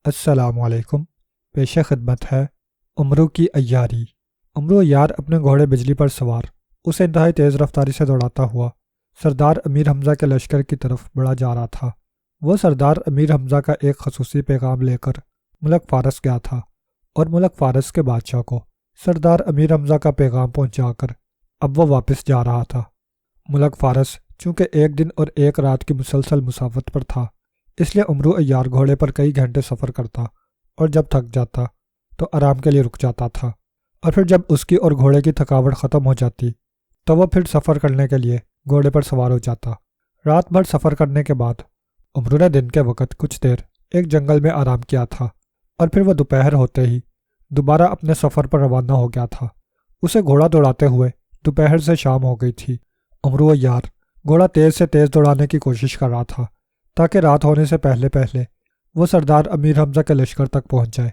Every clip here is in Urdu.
السلام علیکم۔ پیش خدمت ہے عمرو کی عیاری۔ عمرو عیار اپنے گھوڑے بجلی پر سوار اسے انتہائی تیز رفتاری سے دوڑاتا ہوا سردار امیر حمزہ کے لشکر کی طرف بڑھا جا رہا تھا۔ وہ سردار امیر حمزہ کا ایک خصوصی پیغام لے کر ملک فارس گیا تھا اور ملک فارس کے بادشاہ کو سردار امیر حمزہ کا پیغام پہنچا کر اب وہ واپس جا رہا تھا۔ ملک فارس چونکہ ایک دن اور ایک رات کی مسلسل مسافت پر تھا، اس لیے عمرو عیار گھوڑے پر کئی گھنٹے سفر کرتا اور جب تھک جاتا تو آرام کے لیے رک جاتا تھا، اور پھر جب اس کی اور گھوڑے کی تھکاوٹ ختم ہو جاتی تو وہ پھر سفر کرنے کے لیے گھوڑے پر سوار ہو جاتا۔ رات بھر سفر کرنے کے بعد عمرو نے دن کے وقت کچھ دیر ایک جنگل میں آرام کیا تھا اور پھر وہ دوپہر ہوتے ہی دوبارہ اپنے سفر پر روانہ ہو گیا تھا۔ اسے گھوڑا دوڑاتے ہوئے دوپہر سے شام ہو گئی تھی۔ عمرو عیار گھوڑا تیز سے تیز دوڑانے کی کوشش کر رہا تھا تاکہ رات ہونے سے پہلے وہ سردار امیر حمزہ کے لشکر تک پہنچ جائے۔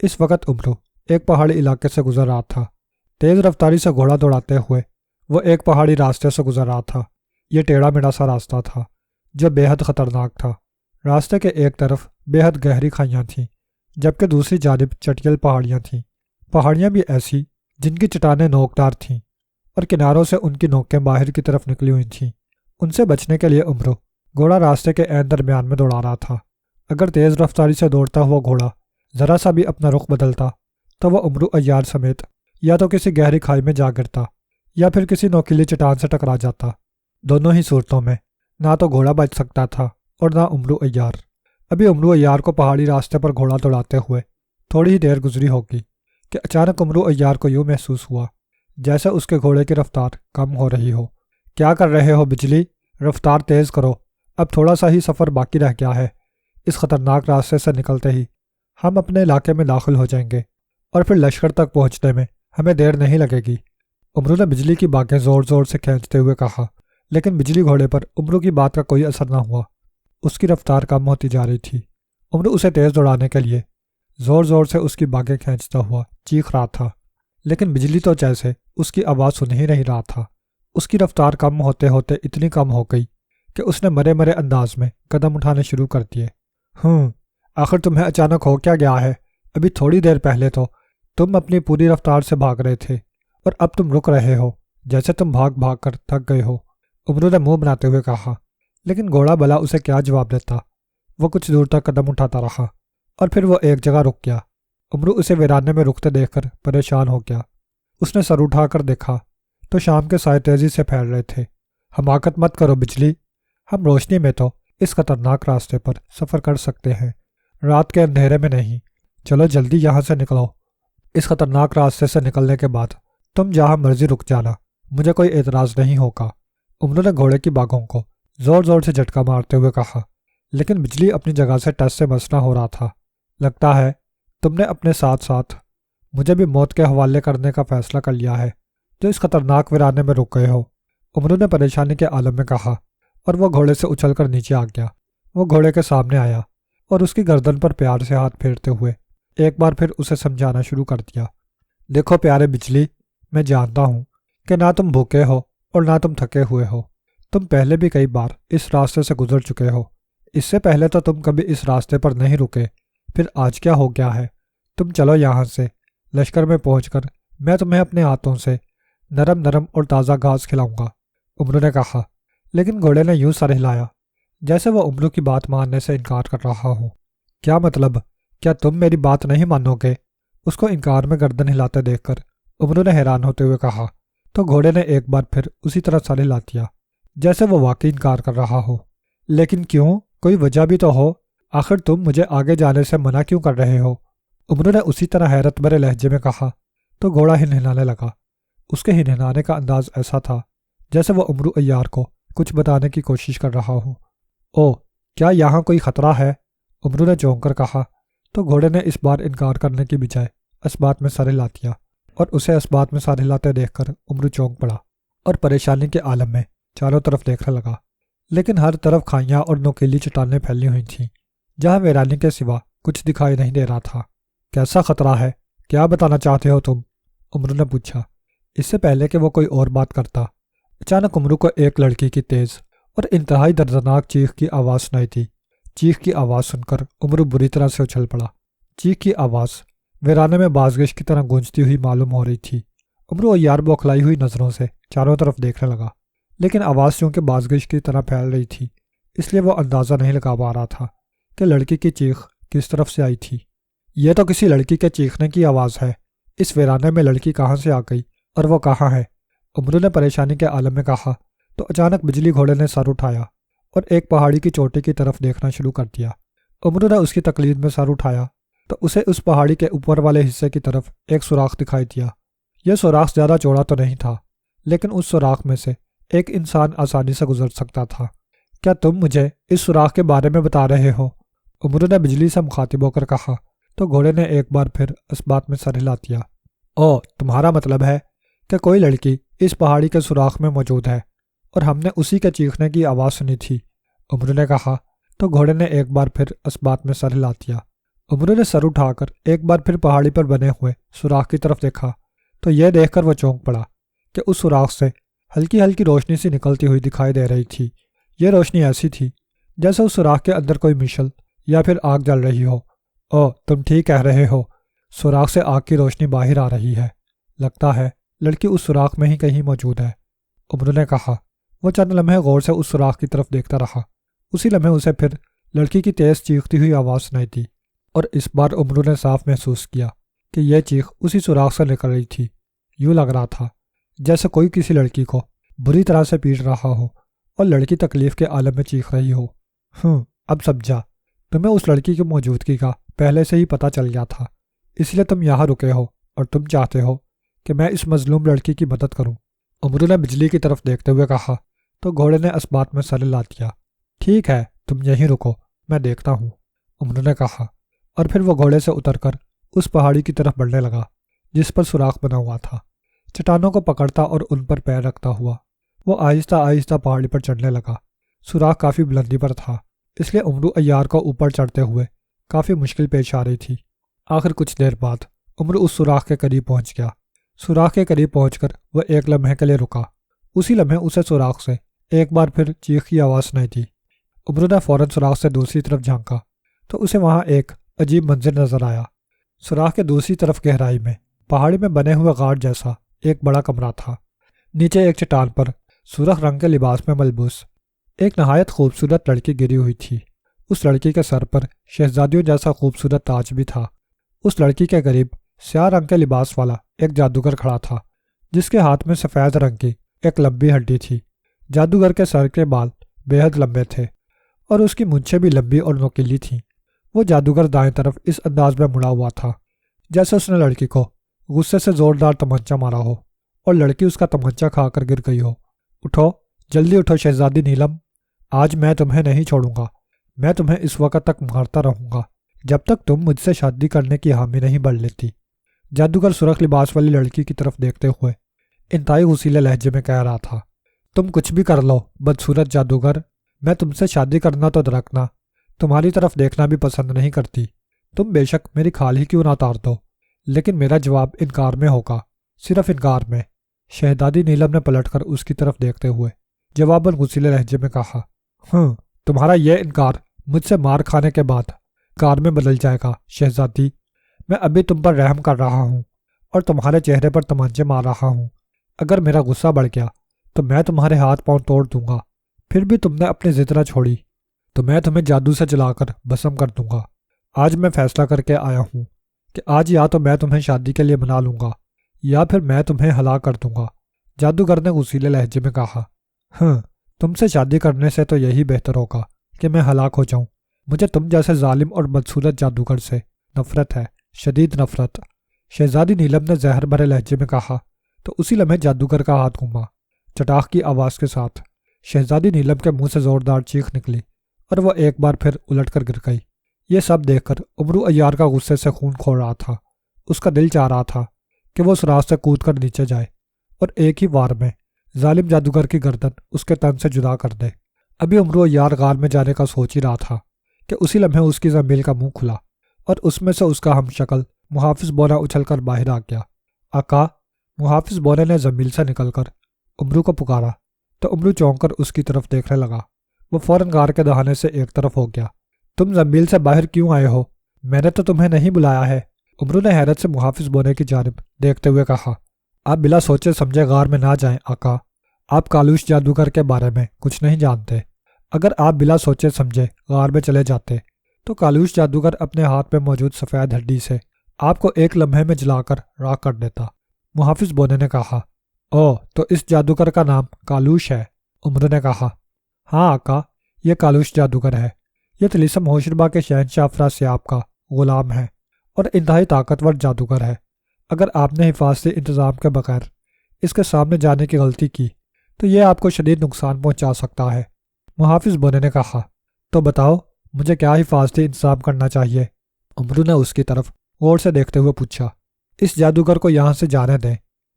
اس وقت عمرو ایک پہاڑی علاقے سے گزر رہا تھا۔ تیز رفتاری سے گھوڑا دوڑاتے ہوئے وہ ایک پہاڑی راستے سے گزر رہا تھا۔ یہ ٹیڑھا میڑھا سا راستہ تھا جو بے حد خطرناک تھا۔ راستے کے ایک طرف بے حد گہری کھائیاں تھیں جبکہ دوسری جانب چٹیل پہاڑیاں تھیں۔ پہاڑیاں بھی ایسی جن کی چٹانیں نوکدار تھیں اور کناروں سے ان کی نوکیں باہر کی طرف نکلی ہوئی تھیں۔ ان سے بچنے کے لیے عمرو گھوڑا راستے کے عین درمیان میں دوڑا رہا تھا۔ اگر تیز رفتاری سے دوڑتا ہوا گھوڑا ذرا سا بھی اپنا رخ بدلتا تو وہ عمرو عیار سمیت یا تو کسی گہری کھائی میں جا گرتا یا پھر کسی نوکیلی چٹان سے ٹکرا جاتا۔ دونوں ہی صورتوں میں نہ تو گھوڑا بچ سکتا تھا اور نہ عمرو عیار۔ ابھی عمرو عیار کو پہاڑی راستے پر گھوڑا دوڑاتے ہوئے تھوڑی ہی دیر گزری ہوگی کہ اچانک عمرو عیار کو یوں محسوس ہوا جیسے اس کے گھوڑے کی رفتار کم ہو رہی ہو۔ کیا کر رہے ہو بجلی؟ رفتار تیز کرو، اب تھوڑا سا ہی سفر باقی رہ گیا ہے۔ اس خطرناک راستے سے نکلتے ہی ہم اپنے علاقے میں داخل ہو جائیں گے اور پھر لشکر تک پہنچنے میں ہمیں دیر نہیں لگے گی۔ عمرو نے بجلی کی باگیں زور زور سے کھینچتے ہوئے کہا، لیکن بجلی گھوڑے پر عمرو کی بات کا کوئی اثر نہ ہوا۔ اس کی رفتار کم ہوتی جا رہی تھی۔ عمرو اسے تیز دوڑانے کے لیے زور زور سے اس کی باگیں کھینچتا ہوا چیخ رہا تھا، لیکن بجلی تو جیسے اس کی آواز سن ہی نہیں رہا تھا۔ اس کی رفتار کم ہوتے ہوتے اتنی کم ہو گئی کہ اس نے مرے مرے انداز میں قدم اٹھانے شروع کر دیے۔ آخر تمہیں اچانک ہو کیا گیا ہے؟ ابھی تھوڑی دیر پہلے تو تم اپنی پوری رفتار سے بھاگ رہے تھے اور اب تم رک رہے ہو جیسے تم بھاگ بھاگ کر تھک گئے ہو۔ عمرو نے منہ بناتے ہوئے کہا، لیکن گھوڑا بلا اسے کیا جواب دیتا۔ وہ کچھ دور تک قدم اٹھاتا رہا اور پھر وہ ایک جگہ رک گیا۔ عمرو اسے ویرانے میں رکتے دیکھ کر پریشان ہو گیا۔ اس نے سر اٹھا کر دیکھا تو شام کے سائے تیزی سے پھیل رہے تھے۔ حماقت مت کرو بجلی، ہم روشنی میں تو اس خطرناک راستے پر سفر کر سکتے ہیں، رات کے اندھیرے میں نہیں۔ چلو جلدی یہاں سے نکلو۔ اس خطرناک راستے سے نکلنے کے بعد تم جہاں مرضی رک جانا، مجھے کوئی اعتراض نہیں ہوگا۔ عمرو نے گھوڑے کی باگوں کو زور زور سے جھٹکا مارتے ہوئے کہا، لیکن بجلی اپنی جگہ سے ٹس سے مس نہ ہو رہا تھا۔ لگتا ہے تم نے اپنے ساتھ ساتھ مجھے بھی موت کے حوالے کرنے کا فیصلہ کر لیا ہے جو اس خطرناک ویرانے میں رک گئے ہو۔ عمرو نے پریشانی کے عالم میں کہا اور وہ گھوڑے سے اچھل کر نیچے آ گیا۔ وہ گھوڑے کے سامنے آیا اور اس کی گردن پر پیار سے ہاتھ پھیرتے ہوئے ایک بار پھر اسے سمجھانا شروع کر دیا۔ دیکھو پیارے بجلی، میں جانتا ہوں کہ نہ تم بھوکے ہو اور نہ تم تھکے ہوئے ہو۔ تم پہلے بھی کئی بار اس راستے سے گزر چکے ہو۔ اس سے پہلے تو تم کبھی اس راستے پر نہیں رکے، پھر آج کیا ہو گیا ہے؟ تم چلو یہاں سے۔ لشکر میں پہنچ کر میں تمہیں اپنے ہاتھوں سے نرم نرم اور تازہ گھاس کھلاؤں گا۔ عمرو نے کہا، لیکن گھوڑے نے یوں سر ہلایا جیسے وہ عمرو کی بات ماننے سے انکار کر رہا ہو۔ کیا مطلب؟ کیا تم میری بات نہیں مانو گے؟ اس کو انکار میں گردن ہلاتے دیکھ کر عمرو نے حیران ہوتے ہوئے کہا تو گھوڑے نے ایک بار پھر اسی طرح سر ہلا دیا جیسے وہ واقعی انکار کر رہا ہو۔ لیکن کیوں؟ کوئی وجہ بھی تو ہو، آخر تم مجھے آگے جانے سے منع کیوں کر رہے ہو؟ عمرو نے اسی طرح حیرت بھرے لہجے میں کہا تو گھوڑا ہنہنانے لگا۔ اس کے ہنہنانے کا انداز ایسا تھا جیسے وہ عمرو عیار کو کچھ بتانے کی کوشش کر رہا ہو۔ او، کیا یہاں کوئی خطرہ ہے؟ عمرو نے چونک کر کہا تو گھوڑے نے اس بار انکار کرنے کی بجائے اسبات میں سر ہلا دیا، اور اسے اسبات میں سر ہلاتے دیکھ کر عمرو چونک پڑا اور پریشانی کے عالم میں چاروں طرف دیکھنے لگا۔ لیکن ہر طرف کھائیاں اور نوکیلی چٹانیں پھیلی ہوئی تھیں جہاں ویرانی کے سوا کچھ دکھائی نہیں دے رہا تھا۔ کیسا خطرہ ہے؟ کیا بتانا چاہتے ہو تم؟ عمرو نے پوچھا۔ اس سے پہلے کہ وہ کوئی اور بات کرتا، اچانک عمرو کو ایک لڑکی کی تیز اور انتہائی دردناک چیخ کی آواز سنائی تھی۔ چیخ کی آواز سن کر عمرو بری طرح سے اچھل پڑا۔ چیخ کی آواز ویرانے میں بازگش کی طرح گونجتی ہوئی معلوم ہو رہی تھی۔ عمرو عیار بوکھلائی ہوئی نظروں سے چاروں طرف دیکھنے لگا، لیکن آواز چونکہ بازگش کی طرح پھیل رہی تھی، اس لیے وہ اندازہ نہیں لگا پا رہا تھا کہ لڑکی کی چیخ کس طرف سے آئی تھی۔ یہ تو کسی لڑکی کے چیخنے کی آواز ہے، اس ویرانے میں لڑکی کہاں سے آ گئی اور وہ کہاں ہے؟ عمرو نے پریشانی کے عالم میں کہا تو اچانک بجلی گھوڑے نے سر اٹھایا اور ایک پہاڑی کی چوٹی کی طرف دیکھنا شروع کر دیا۔ عمرو نے اس کی تقلید میں سر اٹھایا تو اسے اس پہاڑی کے اوپر والے حصے کی طرف ایک سوراخ دکھائی دیا۔ یہ سوراخ زیادہ چوڑا تو نہیں تھا، لیکن اس سوراخ میں سے ایک انسان آسانی سے گزر سکتا تھا۔ کیا تم مجھے اس سوراخ کے بارے میں بتا رہے ہو؟ عمرو نے بجلی سے مخاطب ہو کر کہا تو گھوڑے نے ایک بار پھر اس بات میں سر ہلا دیا۔ او، تمہارا مطلب ہے کہ کوئی لڑکی اس پہاڑی کے سوراخ میں موجود ہے اور ہم نے اسی کے چیخنے کی آواز سنی تھی، عمرو نے کہا تو گھوڑے نے ایک بار پھر اس بات میں سر ہلا دیا۔ عمرو نے سر اٹھا کر ایک بار پھر پہاڑی پر بنے ہوئے سوراخ کی طرف دیکھا تو یہ دیکھ کر وہ چونک پڑا کہ اس سوراخ سے ہلکی ہلکی روشنی سی نکلتی ہوئی دکھائی دے رہی تھی۔ یہ روشنی ایسی تھی جیسے اس سوراخ کے اندر کوئی مشل یا پھر آگ جل رہی ہو۔ او، تم ٹھیک کہہ رہے ہو، سوراخ سے آگ کی روشنی باہر آ رہی ہے، لگتا ہے لڑکی اس سوراخ میں ہی کہیں موجود ہے، عمرو نے کہا۔ وہ چند لمحے غور سے اس سوراخ کی طرف دیکھتا رہا۔ اسی لمحے اسے پھر لڑکی کی تیز چیختی ہوئی آواز سنائی دی، اور اس بار عمرو نے صاف محسوس کیا کہ یہ چیخ اسی سوراخ سے نکل رہی تھی۔ یوں لگ رہا تھا جیسے کوئی کسی لڑکی کو بری طرح سے پیٹ رہا ہو اور لڑکی تکلیف کے عالم میں چیخ رہی ہو۔ اب سمجھا، تمہیں اس لڑکی کی موجودگی کا پہلے سے ہی پتہ چل گیا تھا، اس لیے تم یہاں رکے ہو اور تم چاہتے ہو کہ میں اس مظلوم لڑکی کی مدد کروں، عمرو نے بجلی کی طرف دیکھتے ہوئے کہا تو گھوڑے نے اس بات میں سر ہلا دیا۔ ٹھیک ہے، تم یہیں رکو، میں دیکھتا ہوں، عمرو نے کہا، اور پھر وہ گھوڑے سے اتر کر اس پہاڑی کی طرف بڑھنے لگا جس پر سوراخ بنا ہوا تھا۔ چٹانوں کو پکڑتا اور ان پر پیر رکھتا ہوا وہ آہستہ آہستہ پہاڑی پر چڑھنے لگا۔ سوراخ کافی بلندی پر تھا، اس لیے عمرو عیار کو اوپر چڑھتے ہوئے کافی مشکل پیش آ رہی تھی۔ آخر کچھ دیر بعد عمرو اس سوراخ کے قریب پہنچ گیا۔ سوراخ کے قریب پہنچ کر وہ ایک لمحے کے لیے رکا۔ اسی لمحے اسے سوراخ سے ایک بار پھر چیخ کی آواز سنائی دی۔ عمرو نے فوراً سوراخ سے دوسری طرف جھانکا تو اسے وہاں ایک عجیب منظر نظر آیا۔ سوراخ کے دوسری طرف گہرائی میں پہاڑی میں بنے ہوئے غار جیسا ایک بڑا کمرہ تھا۔ نیچے ایک چٹان پر سرخ رنگ کے لباس میں ملبوس ایک نہایت خوبصورت لڑکی گری ہوئی تھی۔ اس لڑکی کے سر پر شہزادیوں جیسا خوبصورت تاج بھی تھا۔ اس لڑکی کے قریب سیاہ رنگ کے لباس والا ایک جادوگر کھڑا تھا جس کے ہاتھ میں سفید رنگ کی ایک لمبی ہڈی تھی۔ جادوگر کے سر کے بال بے حد لمبے تھے اور اس کی مونچھیں بھی لمبی اور نوکیلی تھیں۔ وہ جادوگر دائیں طرف اس انداز میں مڑا ہوا تھا جیسے اس نے لڑکی کو غصے سے زوردار تمنچہ مارا ہو اور لڑکی اس کا تمنچہ کھا کر گر گئی ہو۔ اٹھو، جلدی اٹھو شہزادی نیلم، آج میں تمہیں نہیں چھوڑوں گا، میں تمہیں اس وقت تک مارتا رہوں گا جب تک تم مجھ سے شادی کرنے کی حامی نہیں بھر لیتی۔ جادوگر سرخ لباس والی لڑکی کی طرف دیکھتے ہوئے انتہائی غصیلے لہجے میں کہہ رہا تھا، تم کچھ بھی کر لو بدصورت جادوگر، میں تم سے شادی کرنا تو درکنا، تمہاری طرف دیکھنا بھی پسند نہیں کرتی۔ تم بے شک میری کھال ہی کیوں نہ اتار دو، لیکن میرا جواب انکار میں ہوگا، صرف انکار میں۔ شہزادی نیلم نے پلٹ کر اس کی طرف دیکھتے ہوئے جواباً غصیلے لہجے میں کہا، تمہارا یہ انکار مجھ سے مار کھانے کے بعد کار میں بدل جائے گا شہزادی۔ میں ابھی تم پر رحم کر رہا ہوں اور تمہارے چہرے پر تمانچے مار رہا ہوں۔ اگر میرا غصہ بڑھ گیا تو میں تمہارے ہاتھ پاؤں توڑ دوں گا، پھر بھی تم نے اپنی ضد نہ چھوڑی تو میں تمہیں جادو سے جلا کر بھسم کر دوں گا۔ آج میں فیصلہ کر کے آیا ہوں کہ آج یا تو میں تمہیں شادی کے لیے بنا لوں گا یا پھر میں تمہیں ہلاک کر دوں گا، جادوگر نے غصیلے لہجے میں کہا۔ تم سے شادی کرنے سے تو یہی بہتر ہوگا کہ میں ہلاک ہو جاؤں، مجھے تم جیسے ظالم اور بدصورت جادوگر سے نفرت ہے، شدید نفرت، شہزادی نیلم نے زہر بھرے لہجے میں کہا تو اسی لمحے جادوگر کا ہاتھ گھوما۔ چٹاخ کی آواز کے ساتھ شہزادی نیلم کے منہ سے زوردار چیخ نکلی اور وہ ایک بار پھر الٹ کر گر گئی۔ یہ سب دیکھ کر عمرو عیار کا غصے سے خون کھول رہا تھا۔ اس کا دل چاہ رہا تھا کہ وہ سوراخ سے کود کر نیچے جائے اور ایک ہی وار میں ظالم جادوگر کی گردن اس کے تن سے جدا کر دے۔ ابھی عمرو عیار غار میں جانے کا سوچ ہی رہا تھا کہ اسی لمحے اس کی زنبیل کا منہ کھلا اور اس میں سے اس کا ہم شکل محافظ بونا اچھل کر باہر آ گیا۔ آقا، محافظ بونے نے زنبیل سے نکل کر عمرو کو پکارا تو عمرو چونک کر اس کی طرف دیکھنے لگا۔ وہ فوراً غار کے دہانے سے ایک طرف ہو گیا تم زنبیل سے باہر کیوں آئے ہو؟ میں نے تو تمہیں نہیں بلایا ہے۔ عمرو نے حیرت سے محافظ بونے کی جانب دیکھتے ہوئے کہا۔ آپ بلا سوچے سمجھے غار میں نہ جائیں آقا، آپ کالوش جادوگر کے بارے میں کچھ نہیں جانتے۔ اگر آپ بلا سوچے سمجھے غار میں چلے جاتے تو کالوش جادوگر اپنے ہاتھ میں موجود سفید ہڈی سے آپ کو ایک لمحے میں جلا کر راکھ کر دیتا۔ محافظ بونے نے کہا۔ او، تو اس جادوگر کا نام کالوش ہے؟ عمرو نے کہا۔ ہاں آقا، یہ کالوش جادوگر ہے۔ یہ طلسم ہوشربا کے شہنشاہ افراسیاب کا غلام ہے اور انتہائی طاقتور جادوگر ہے۔ اگر آپ نے حفاظتی انتظام کے بغیر اس کے سامنے جانے کی غلطی کی تو یہ آپ کو شدید نقصان پہنچا سکتا ہے۔ محافظ بونے نے کہا۔ تو بتاؤ مجھے کیا حفاظتی انتظام کرنا چاہیے؟ عمرو نے اس کی طرف غور سے دیکھتے ہوئے پوچھا۔ اس جادوگر کو یہاں سے جانے دیں،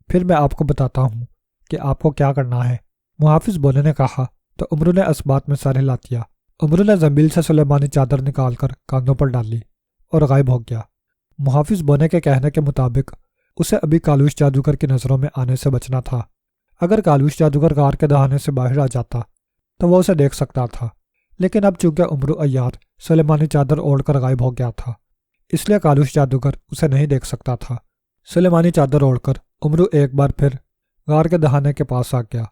پھر میں آپ کو بتاتا ہوں کہ آپ کو کیا کرنا ہے۔ محافظ بونے نے کہا تو عمرو نے اس بات میں سر ہلا دیا۔ عمرو نے زنبیل سے سلیمانی چادر نکال کر کاندھوں پر ڈالی اور غائب ہو گیا۔ محافظ بونے کے کہنے کے مطابق اسے ابھی کالوش جادوگر کی نظروں میں آنے سے بچنا تھا۔ اگر کالوش جادوگر غار کے دہانے سے باہر آ جاتا تو وہ اسے دیکھ سکتا تھا، لیکن اب چونکہ عمرو عیار سلیمانی چادر اوڑھ کر غائب ہو گیا تھا، اس لیے کالوش جادوگر اسے نہیں دیکھ سکتا تھا۔ سلیمانی چادر اوڑھ کر عمرو ایک بار پھر غار کے دہانے کے پاس آ گیا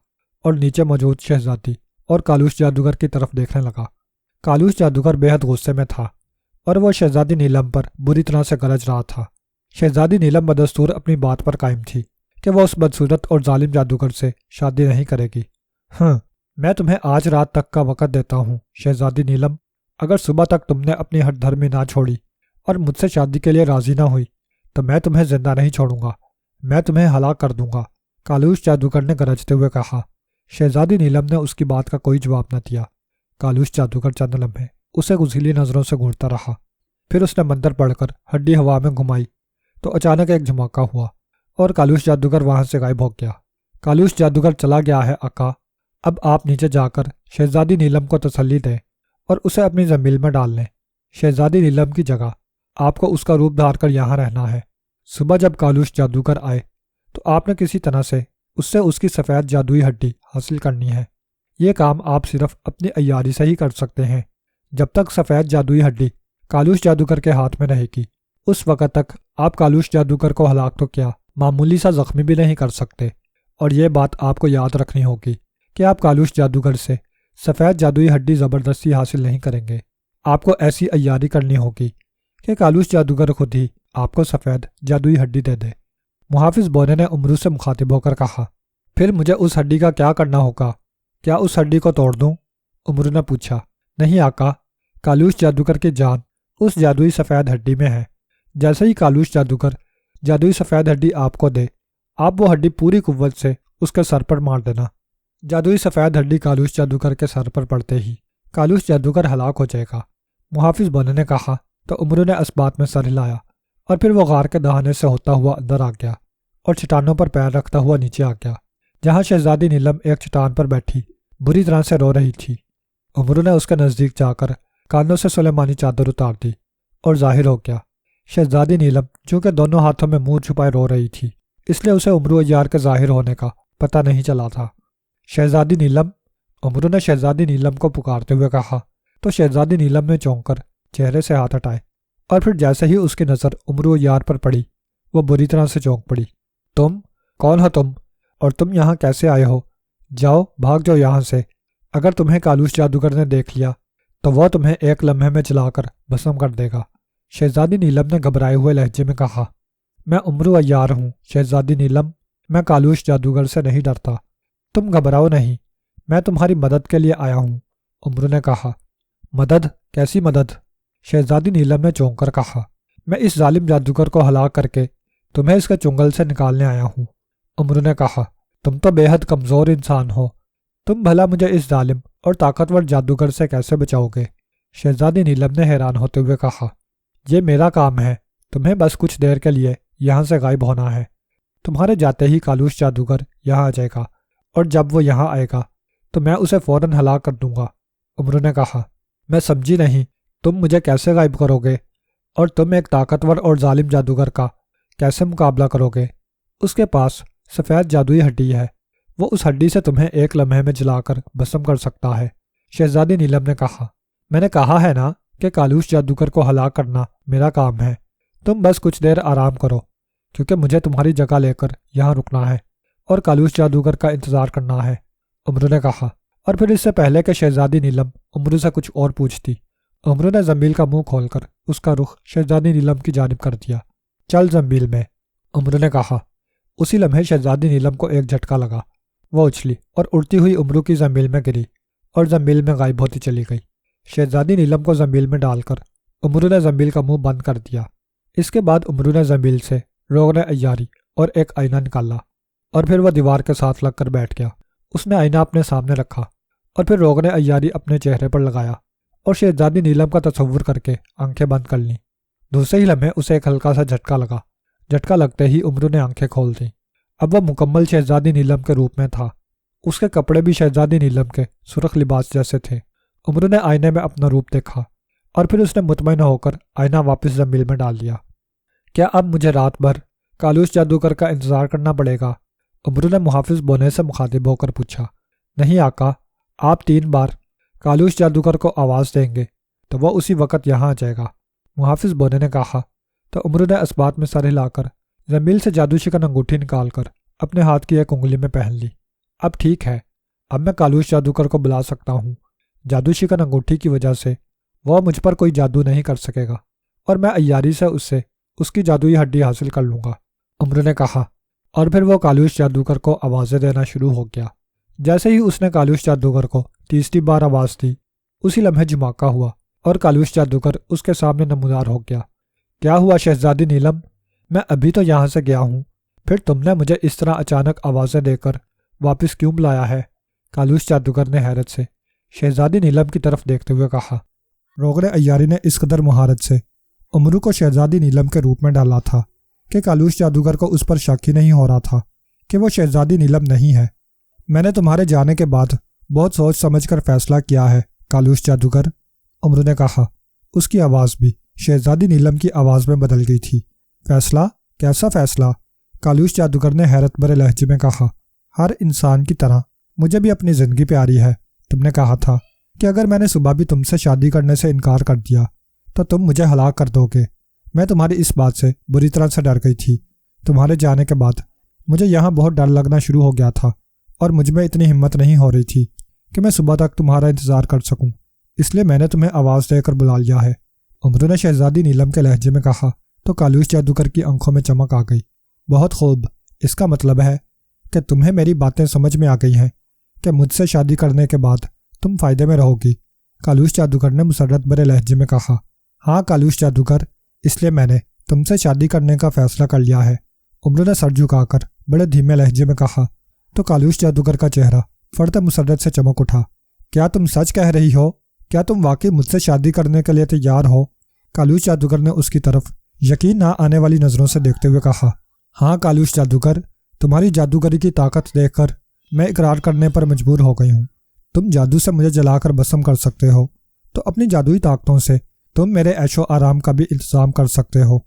اور نیچے موجود شہزادی اور کالوش جادوگر کی طرف دیکھنے لگا۔ کالوش جادوگر بے حد غصے میں تھا اور وہ شہزادی نیلم پر بری طرح سے گرج رہا تھا۔ شہزادی نیلم بدستور اپنی بات پر قائم تھی کہ وہ اس بدصورت اور ظالم جادوگر سے شادی نہیں کرے گی۔ میں تمہیں آج رات تک کا وقت دیتا ہوں شہزادی نیلم، اگر صبح تک تم نے اپنی ہٹ دھرمی نہ چھوڑی اور مجھ سے شادی کے لیے راضی نہ ہوئی تو میں تمہیں زندہ نہیں چھوڑوں گا، میں تمہیں ہلاک کر دوں گا، کالوش جادوگر نے گرجتے ہوئے کہا۔ شہزادی نیلم نے اس کی بات کا کوئی جواب نہ دیا۔ کالوش جادوگر چند لمحے اسے غضیلی نظروں سے گھورتا رہا، پھر اس نے منتر پڑھ کر ہڈی ہوا میں گھمائی تو اچانک ایک دھماکہ ہوا اور کالوش جادوگر وہاں سے غائب ہو گیا۔ کالوش جادوگر چلا گیا ہے آقا، اب آپ نیچے جا کر شہزادی نیلم کو تسلی دیں اور اسے اپنی زنبیل میں ڈال لیں۔ شہزادی نیلم کی جگہ آپ کو اس کا روپ دھار کر یہاں رہنا ہے۔ صبح جب کالوش جادوگر آئے تو آپ نے کسی طرح سے اس کی سفید جادوئی ہڈی حاصل کرنی ہے۔ یہ کام آپ صرف اپنی عیاری سے ہی کر سکتے ہیں۔ جب تک سفید جادوئی ہڈی کالوش جادوگر کے ہاتھ میں رہے گی اس وقت تک آپ کالوش جادوگر کو ہلاک تو کیا معمولی سا زخمی بھی نہیں کر سکتے، اور یہ بات آپ کو یاد رکھنی ہوگی کہ آپ کالوش جادوگر سے سفید جادوئی ہڈی زبردستی حاصل نہیں کریں گے۔ آپ کو ایسی عیاری کرنی ہوگی کہ کالوش جادوگر خود ہی آپ کو سفید جادوئی ہڈی دے دے۔ محافظ بونے نے عمرو سے مخاطب ہو کر کہا۔ پھر مجھے اس ہڈی کا کیا کرنا ہوگا؟ کیا اس ہڈی کو توڑ دوں؟ عمرو نے پوچھا۔ نہیں آقا، کالوش جادوگر کی جان اس جادوئی سفید ہڈی میں ہے۔ جیسے ہی کالوش جادوگر جادوئی سفید ہڈی آپ کو دے، آپ وہ ہڈی پوری قوت سے اس کے سر پر مار دینا۔ جادوئی سفید ہڈی کالوش جادوگر کے سر پر پڑتے ہی کالوش جادوگر ہلاک ہو جائے گا۔ محافظ بونے نے کہا تو عمرو نے اس بات میں سر ہلایا اور پھر وہ غار کے دہانے سے ہوتا ہوا اندر آ گیا اور چٹانوں پر پیر رکھتا ہوا نیچے آ گیا، جہاں شہزادی نیلم ایک چٹان پر بیٹھی بری طرح سے رو رہی تھی۔ عمرو نے اس کے نزدیک جا کر کانوں سے سلیمانی چادر اتار دی اور ظاہر ہو گیا۔ شہزادی نیلم چونکہ دونوں ہاتھوں میں منہ چھپائے رو رہی تھی، اس لیے اسے عمرو عیار کے ظاہر ہونے کا پتہ نہیں چلا تھا۔ شہزادی نیلم، عمرو نے شہزادی نیلم کو پکارتے ہوئے کہا تو شہزادی نیلم نے چونک کر چہرے سے ہاتھ ہٹائے اور پھر جیسے ہی اس کی نظر عمرو عیار پر پڑی وہ بری طرح سے چونک پڑی۔ تم کون ہو تم؟ اور تم یہاں کیسے آئے ہو؟ جاؤ، بھاگ جاؤ یہاں سے۔ اگر تمہیں کالوش جادوگر نے دیکھ لیا تو وہ تمہیں ایک لمحے میں جلا کر بھسم کر دے گا۔ شہزادی نیلم نے گھبرائے ہوئے لہجے میں کہا۔ میں عمرو عیار ہوں شہزادی نیلم، میں کالوش جادوگر سے نہیں ڈرتا، تم گھبراؤ نہیں، میں تمہاری مدد کے لیے آیا ہوں۔ عمرو نے کہا۔ مدد؟ کیسی مدد؟ شہزادی نیلم نے چونک کر کہا۔ میں اس ظالم جادوگر کو ہلاک کر کے تمہیں اس کے چنگل سے نکالنے آیا ہوں۔ عمرو نے کہا۔ تم تو بے حد کمزور انسان ہو، تم بھلا مجھے اس ظالم اور طاقتور جادوگر سے کیسے بچاؤ گے؟ شہزادی نیلم نے حیران ہوتے ہوئے کہا۔ یہ میرا کام ہے، تمہیں بس کچھ دیر کے لیے یہاں سے غائب ہونا ہے۔ تمہارے جاتے ہی کالوش جادوگر یہاں آ جائے گا اور جب وہ یہاں آئے گا تو میں اسے فوراً ہلاک کر دوں گا۔ عمرو نے کہا۔ میں سمجھی نہیں، تم مجھے کیسے غائب کرو گے اور تم ایک طاقتور اور ظالم جادوگر کا کیسے مقابلہ کرو گے؟ اس کے پاس سفید جادوئی ہڈی ہے، وہ اس ہڈی سے تمہیں ایک لمحے میں جلا کر بھسم کر سکتا ہے۔ شہزادی نیلم نے کہا۔ میں نے کہا ہے نا کہ کالوش جادوگر کو ہلاک کرنا میرا کام ہے۔ تم بس کچھ دیر آرام کرو کیونکہ مجھے تمہاری جگہ لے کر یہاں رکنا ہے اور کالوش جادوگر کا انتظار کرنا ہے، امرو نے کہا، اور پھر اس سے پہلے کہ شہزادی نیلم امرو سے کچھ اور پوچھتی، امرو نے زنبیل کا منہ کھول کر اس کا رخ شہزادی نیلم کی جانب کر دیا۔ چل زنبیل میں، امرو نے کہا۔ اسی لمحے شہزادی نیلم کو ایک جھٹکا لگا، وہ اچھلی اور اڑتی ہوئی امرو کی زنبیل میں گری اور زنبیل میں غائب ہوتی چلی گئی۔ شہزادی نیلم کو زنبیل میں ڈال کر امرو نے زنبیل کا منہ بند کر دیا۔ اس کے بعد امرو نے زنبیل سے روغن عیاری اور ایک آئینہ نکالا اور پھر وہ دیوار کے ساتھ لگ کر بیٹھ گیا۔ اس نے آئینہ اپنے سامنے رکھا اور پھر روغن عیاری اپنے چہرے پر لگایا اور شہزادی نیلم کا تصور کر کے آنکھیں بند کر لیں۔ دوسرے ہی لمحے اسے ایک ہلکا سا جھٹکا لگا۔ جھٹکا لگتے ہی امرو نے آنکھیں کھول دیں۔ اب وہ مکمل شہزادی نیلم کے روپ میں تھا۔ اس کے کپڑے بھی شہزادی نیلم کے سرخ لباس جیسے تھے۔ امرو نے آئینے میں اپنا روپ دیکھا اور پھر اس نے مطمئن ہو کر آئینہ واپس زنبیل میں ڈال دیا۔ کیا اب مجھے رات بھر کالوش جادوگر کا انتظار کرنا پڑے گا؟ امرو نے محافظ بونے سے مخاطب ہو کر پوچھا۔ نہیں آقا، آپ 3 بار کالوش جادوگر کو آواز دیں گے تو وہ اسی وقت یہاں آ جائے گا، محافظ بونے نے کہا۔ تو امرو نے اس بات میں سر ہلا کر زنبیل سے جادو شکن انگوٹھی نکال کر اپنے ہاتھ کی ایک انگلی میں پہن لی۔ اب ٹھیک ہے، اب میں کالوش جادوگر کو بلا سکتا ہوں۔ جادو شکن انگوٹھی کی وجہ سے وہ مجھ پر کوئی جادو نہیں کر سکے گا اور میں عیاری سے اس کی جادوئی ہڈی حاصل کر لوں گا، امرو نے کہا، اور پھر وہ کالوش جادوگر کو آوازیں دینا شروع ہو گیا۔ جیسے ہی اس نے کالوش جادوگر کو تیسری بار آواز دی، اسی لمحے جھماکہ ہوا اور کالوش جادوگر اس کے سامنے نمودار ہو گیا۔ کیا ہوا شہزادی نیلم؟ میں ابھی تو یہاں سے گیا ہوں، پھر تم نے مجھے اس طرح اچانک آوازیں دے کر واپس کیوں بلایا ہے؟ کالوش جادوگر نے حیرت سے شہزادی نیلم کی طرف دیکھتے ہوئے کہا۔ روغن عیاری نے اس قدر مہارت سے امرو کو شہزادی نیلم کے روپ میں ڈالا تھا کہ کالوش جادوگر کو اس پر شک ہی نہیں ہو رہا تھا کہ وہ شہزادی نیلم نہیں ہے۔ میں نے تمہارے جانے کے بعد بہت سوچ سمجھ کر فیصلہ کیا ہے کالوش جادوگر، امرو نے کہا۔ اس کی آواز بھی شہزادی نیلم کی آواز میں بدل گئی تھی۔ فیصلہ؟ کیسا فیصلہ؟ کالوش جادوگر نے حیرت بھرے لہجے میں کہا۔ ہر انسان کی طرح مجھے بھی اپنی زندگی پیاری ہے۔ تم نے کہا تھا کہ اگر میں نے صبح بھی تم سے شادی کرنے سے انکار کر دیا تو تم مجھے ہلاک کر دو گے۔ میں تمہاری اس بات سے بری طرح سے ڈر گئی تھی۔ تمہارے جانے کے بعد مجھے یہاں بہت ڈر لگنا شروع ہو گیا تھا اور مجھ میں اتنی ہمت نہیں ہو رہی تھی کہ میں صبح تک تمہارا انتظار کر سکوں، اس لیے میں نے تمہیں آواز دے کر بلا لیا ہے، امرو نے شہزادی نیلم کے لہجے میں کہا۔ تو کالوش جادوگر کی آنکھوں میں چمک آ گئی۔ بہت خوب، اس کا مطلب ہے کہ تمہیں میری باتیں سمجھ میں آ گئی ہیں کہ مجھ سے شادی کرنے کے بعد تم فائدے میں رہو گی، کالوش جادوگر نے مسرت بھرے لہجے میں کہا۔ ہاں کالوش جادوگر، اس لیے میں نے تم سے شادی کرنے کا فیصلہ کر لیا ہے، امرو نے سر جھکا کر بڑے دھیمے لہجے میں کہا۔ تو کالوش جادوگر کا چہرہ فرد مسرت سے چمک اٹھا۔ کیا تم سچ کہہ رہی ہو؟ کیا تم واقعی مجھ سے شادی کرنے کے لیے تیار ہو؟ کالوش جادوگر نے اس کی طرف یقین نہ آنے والی نظروں سے دیکھتے ہوئے کہا۔ ہاں کالوش جادوگر، تمہاری جادوگری کی طاقت دیکھ کر میں اقرار کرنے پر مجبور ہو گئی ہوں۔ تم جادو سے مجھے جلا کر بھسم کر سکتے ہو، تو اپنی جادوئی طاقتوں سے تم میرے عیش و آرام کا بھی انتظام کر سکتے ہو۔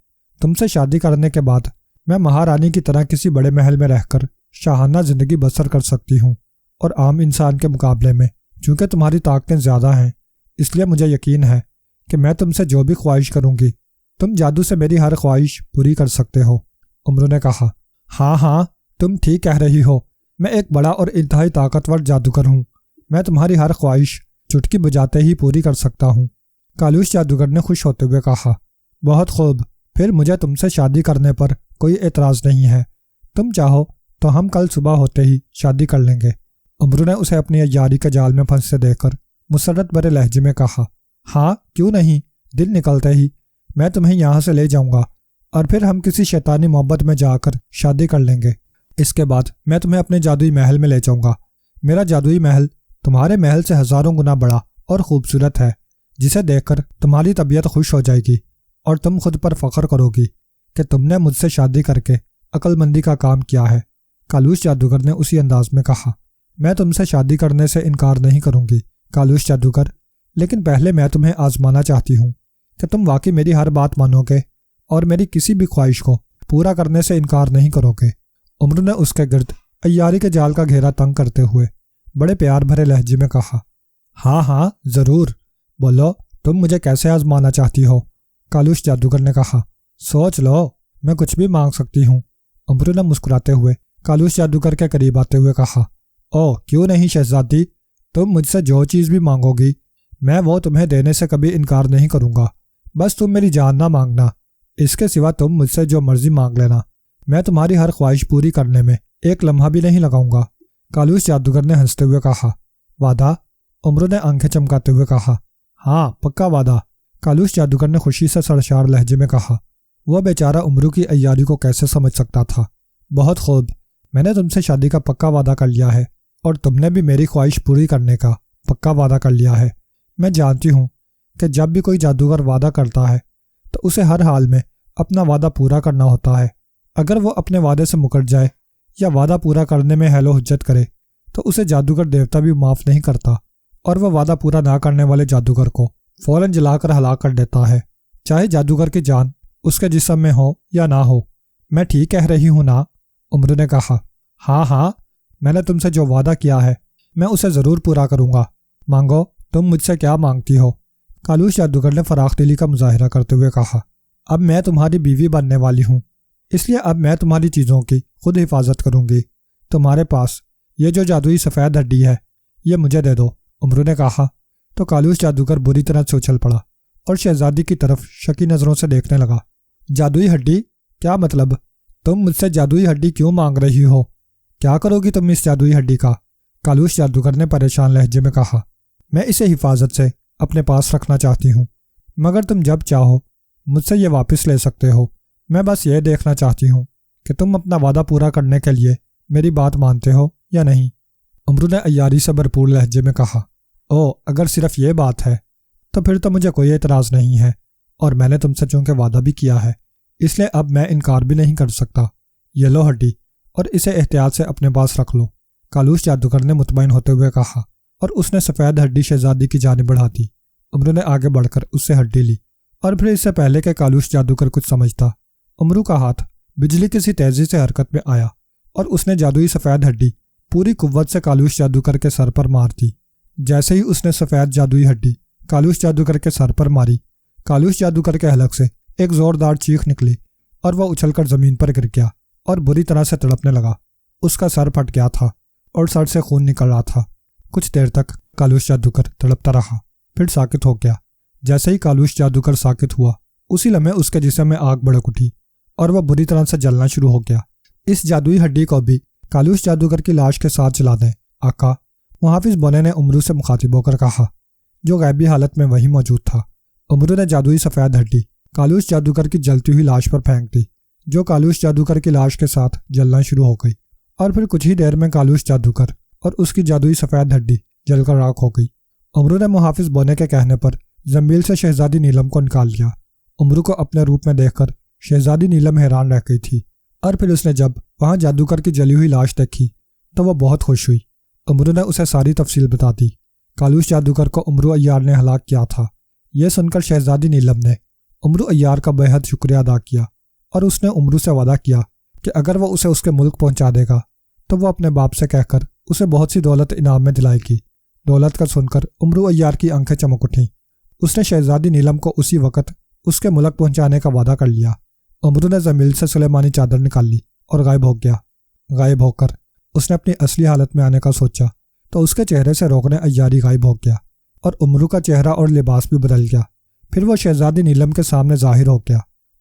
تم سے شادی کرنے کے بعد میں مہارانی کی طرح کسی بڑے محل میں رہ کر شاہانہ زندگی بسر کر سکتی ہوں، اور عام انسان کے مقابلے میں چونکہ تمہاری طاقتیں زیادہ ہیں، اس لیے مجھے یقین ہے کہ میں تم سے جو بھی خواہش کروں گی تم جادو سے میری ہر خواہش پوری کر سکتے ہو، امرو نے کہا۔ ہاں ہاں، تم ٹھیک کہہ رہی ہو، میں ایک بڑا اور انتہائی طاقتور جادوگر ہوں، میں تمہاری ہر خواہش چٹکی بجاتے ہی پوری کر سکتا ہوں، کالوش جادوگر نے خوش ہوتے ہوئے کہا۔ بہت خوب، پھر مجھے تم سے شادی کرنے پر کوئی اعتراض نہیں ہے، تم چاہو تو ہم کل صبح ہوتے ہی شادی کر لیں گے، امرو نے اسے اپنی عیاری کے جال میں پھنسے دیکھ کر مسرت بھرے لہجے میں کہا۔ ہاں کیوں نہیں، دن نکلتے ہی میں تمہیں یہاں سے لے جاؤں گا اور پھر ہم کسی شیطانی محبت میں جا کر شادی کر لیں گے۔ اس کے بعد میں تمہیں اپنے جادوئی محل میں لے جاؤں گا۔ میرا جادوئی محل تمہارے محل سے ہزاروں گنا بڑا اور خوبصورت ہے، جسے دیکھ کر تمہاری طبیعت خوش ہو جائے گی اور تم خود پر فخر کرو گی کہ تم نے مجھ سے شادی کر کے عقل مندی کا کام کیا ہے، کالوش جادوگر نے اسی انداز میں کہا۔ میں تم سے شادی کرنے سے انکار نہیں کروں گی کالوش جادوگر، لیکن پہلے میں تمہیں آزمانا چاہتی ہوں کہ تم واقعی میری ہر بات مانو گے اور میری کسی بھی خواہش کو پورا کرنے سے انکار نہیں کرو گے، امرو نے اس کے گرد عیاری کے جال کا گھیرا تنگ کرتے ہوئے بڑے پیار بھرے لہجے میں کہا۔ ہاں ہاں ضرور، بولو تم مجھے کیسے آزمانا چاہتی ہو؟ کالوش جادوگر نے کہا۔ سوچ لو، میں کچھ بھی مانگ سکتی ہوں۔ امرو نے مسکراتے ہوئے کالوش جادوگر کے قریب آتے ہوئے کہا۔ او کیوں نہیں شہزادی، تم مجھ سے جو چیز بھی مانگو گی میں وہ تمہیں دینے سے کبھی انکار نہیں کروں گا، بس تم میری جان نہ مانگنا، اس کے سوا تم مجھ سے جو مرضی مانگ لینا، میں تمہاری ہر خواہش پوری کرنے میں ایک لمحہ بھی نہیں لگاؤں گا۔ کالوش جادوگر نے ہنستے ہوئے کہا۔ وعدہ؟ امرو نے آنکھیں چمکاتے ہوئے کہا۔ ہاں پکا وعدہ، کالوش جادوگر نے خوشی سے سرشار لہجے میں کہا۔ وہ بیچارہ امرو کی عیاری کو کیسے سمجھ سکتا تھا۔ بہت خوب، میں نے تم سے شادی کا پکا وعدہ کر لیا ہے، اور تم نے بھی میری خواہش پوری کرنے کا پکا وعدہ کر لیا ہے۔ میں جانتی ہوں کہ جب بھی کوئی جادوگر وعدہ کرتا ہے تو اسے ہر حال میں اپنا وعدہ پورا کرنا ہوتا ہے۔ اگر وہ اپنے وعدے سے مکر جائے یا وعدہ پورا کرنے میں حیل و حجت کرے تو اسے جادوگر دیوتا بھی معاف نہیں کرتا، اور وہ وعدہ پورا نہ کرنے والے جادوگر کو فوراً جلا کر ہلاک کر دیتا ہے، چاہے جادوگر کی جان اس کے جسم میں ہو یا نہ ہو۔ میں ٹھیک کہہ رہی ہوں نا؟ امرو نے کہا۔ ہاں ہاں، میں نے تم سے جو وعدہ کیا ہے میں اسے ضرور پورا کروں گا۔ مانگو، تم مجھ سے کیا مانگتی ہو؟ کالوش جادوگر نے فراخ دلی کا مظاہرہ کرتے ہوئے کہا۔ اب میں تمہاری بیوی بننے والی ہوں، اس لیے اب میں تمہاری چیزوں کی خود حفاظت کروں گی۔ تمہارے پاس یہ جو جادوئی سفید ہڈی ہے یہ مجھے دے دو، امرو نے کہا۔ تو کالوش جادوگر بری طرح سے اچھل پڑا اور شہزادی کی طرف شکی نظروں سے دیکھنے لگا۔ جادوئی ہڈی؟ کیا مطلب؟ تم مجھ سے جادوئی ہڈی کیوں مانگ رہی ہو؟ کیا کرو گی تم اس جادوئی ہڈی کا؟ کالوش جادوگر نے پریشان لہجے میں کہا۔ میں اسے حفاظت سے اپنے پاس رکھنا چاہتی ہوں، مگر تم جب چاہو مجھ سے یہ واپس لے سکتے ہو۔ میں بس یہ دیکھنا چاہتی ہوں کہ تم اپنا وعدہ پورا کرنے کے لیے میری بات مانتے ہو یا نہیں، امرو نے عیاری سے بھرپور لہجے میں کہا۔ او اگر صرف یہ بات ہے تو پھر تو مجھے کوئی اعتراض نہیں ہے، اور میں نے تم سے چونکہ وعدہ بھی کیا ہے اس لیے اب میں انکار بھی نہیں کر سکتا۔ یہ لو ہڈی، اور اسے احتیاط سے اپنے پاس رکھ لو، کالوش جادوگر نے مطمئن ہوتے ہوئے کہا، اور اس نے سفید ہڈی شہزادی کی جانب بڑھا دی۔ امرو نے آگے بڑھ کر اس سے ہڈی لی، اور پھر اس سے پہلے کہ کالوش جادوگر کچھ سمجھتا امرو کا ہاتھ بجلی کی سی تیزی سے حرکت میں آیا، اور اس نے جادوئی سفید ہڈی پوری قوت سے کالوش جادوگر کے سر پر مار دی۔ جیسے ہی اس نے سفید جادوئی ہڈی کالوش جادوگر کے سر پر ماری، کالوش جادوگر کے حلق سے ایک زوردار چیخ نکلی، اور وہ اچھل کر زمین پر گر گیا اور بری طرح سے تڑپنے لگا۔ اس کا سر پھٹ گیا تھا اور سر سے خون نکل رہا تھا۔ کچھ دیر تک کالوش جادوگر تڑپتا رہا، پھر ساکت ہو گیا۔ جیسے ہی کالوش جادوگر ساکت ہوا، اسی لمحے اس کے جسم میں آگ بھڑک اٹھی اور وہ بری طرح سے جلنا شروع ہو گیا۔ اس جادوئی ہڈی کو بھی کالوش جادوگر کی لاش کے ساتھ جلا دیں آقا، محافظ بونے نے امرو سے مخاطب ہو کر کہا، جو غیبی حالت میں وہی موجود تھا۔ امرو نے جادوئی سفید ہڈی کالوش جادوگر کی جلتی ہوئی لاش پر پھینک دی، جو کالوش جادوگر کی لاش کے ساتھ جلنا شروع ہو گئی، اور پھر کچھ ہی دیر میں کالوش جادوگر اور اس کی جادوئی سفید ہڈی جل کر راکھ ہو گئی۔ امرو نے محافظ بونے کے کہنے پر زنبیل سے شہزادی نیلم کو نکال لیا۔ امرو کو اپنے روپ میں دیکھ کر شہزادی نیلم حیران رہ گئی تھی، اور پھر اس نے جب وہاں جادوگر کی جلی ہوئی لاش دیکھی تو وہ بہت خوش ہوئی۔ امرو نے اسے ساری تفصیل بتا دی۔ کالوش جادوگر کو امرو عیار نے ہلاک کیا تھا۔ یہ سن کر شہزادی نیلم نے امرو عیار کا بے حد شکریہ ادا کیا، اور اس نے امرو سے وعدہ کیا کہ اگر وہ اسے اس کے ملک پہنچا دے گا تو وہ اپنے باپ سے کہہ کر اسے بہت سی دولت انعام میں دلائے گی۔ دولت کا سن کر امرو عیار کی آنکھیں چمک اٹھیں۔ اس نے شہزادی نیلم کو اسی وقت اس کے ملک پہنچانے کا وعدہ کر لیا۔ امرو نے زمین سے سلیمانی چادر نکال لی اور غائب ہو گیا۔ غائب ہو کر اس نے اپنی اصلی حالت میں آنے کا سوچا تو اس کے چہرے سے روغن عیاری غائب ہو گیا، اور امرو کا چہرہ اور لباس بھی بدل گیا۔ پھر وہ شہزادی نیلم کے سامنے ظاہر ہو گیا۔